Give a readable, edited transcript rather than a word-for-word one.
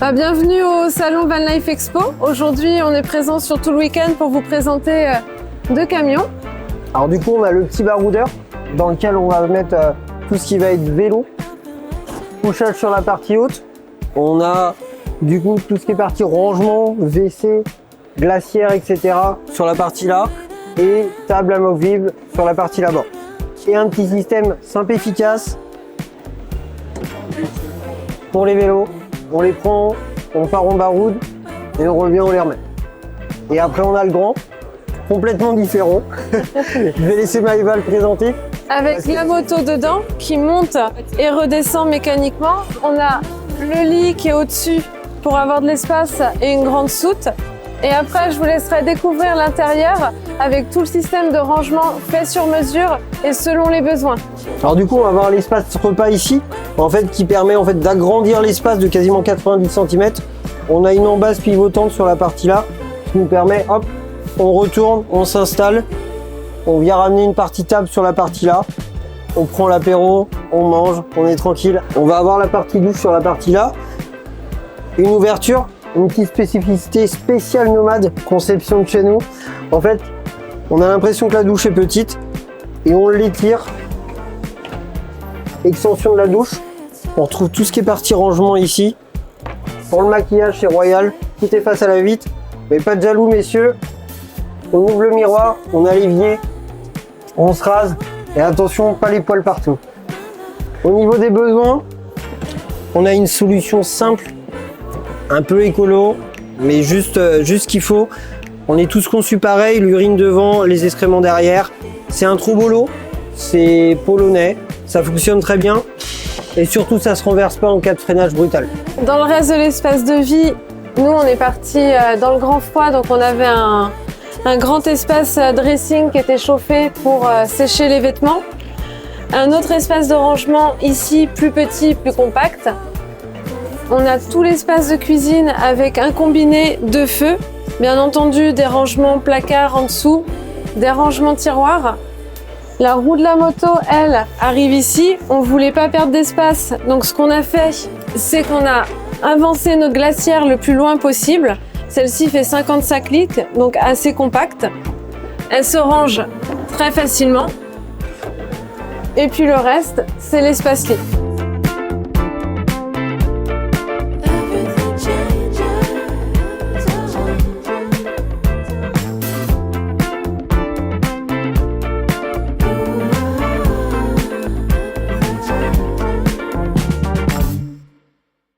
Bienvenue au salon Van Life Expo. Aujourd'hui, on est présent sur tout le week-end pour vous présenter deux camions. Alors du coup, on a le petit baroudeur dans lequel on va mettre tout ce qui va être vélo, couchage sur la partie haute. On a du coup tout ce qui est partie rangement, WC, glacière, etc. sur la partie là et table amovible sur la partie là-bas. Et un petit système simple et efficace pour les vélos. On les prend, on part en baroude et on revient, on les remet. Et après on a le grand, complètement différent. Je vais laisser Maëva le présenter. Avec la moto dedans qui monte et redescend mécaniquement. On a le lit qui est au-dessus pour avoir de l'espace et une grande soute. Et après, je vous laisserai découvrir l'intérieur avec tout le système de rangement fait sur mesure et selon les besoins. Alors du coup, on va avoir l'espace repas ici, en fait, qui permet en fait d'agrandir l'espace de quasiment 90 cm. On a une embase pivotante sur la partie là, qui nous permet, hop, on retourne, on s'installe, on vient ramener une partie table sur la partie là, on prend l'apéro, on mange, on est tranquille. On va avoir la partie douche sur la partie là, une ouverture. Une petite spécificité spéciale nomade, conception de chez nous. En fait, on a l'impression que la douche est petite et on l'étire. Extension de la douche. On retrouve tout ce qui est partie rangement ici. Pour le maquillage, c'est royal. Tout est face à la vitre. Mais pas de jaloux, messieurs. On ouvre le miroir, on a l'évier, on se rase. Et attention, pas les poils partout. Au niveau des besoins, on a une solution simple, un peu écolo, mais juste ce qu'il faut. On est tous conçus pareil, l'urine devant, les excréments derrière. C'est un Trobolo, c'est polonais, ça fonctionne très bien. Et surtout, ça se renverse pas en cas de freinage brutal. Dans le reste de l'espace de vie, nous, on est parti dans le grand froid, donc on avait un grand espace dressing qui était chauffé pour sécher les vêtements. Un autre espace de rangement ici, plus petit, plus compact. On a tout l'espace de cuisine avec un combiné de feu, bien entendu des rangements placards en dessous, des rangements tiroirs. La roue de la moto, elle, arrive ici. On voulait pas perdre d'espace, donc ce qu'on a fait, c'est qu'on a avancé notre glacière le plus loin possible. Celle-ci fait 55 litres, donc assez compacte. Elle se range très facilement. Et puis le reste, c'est l'espace lit.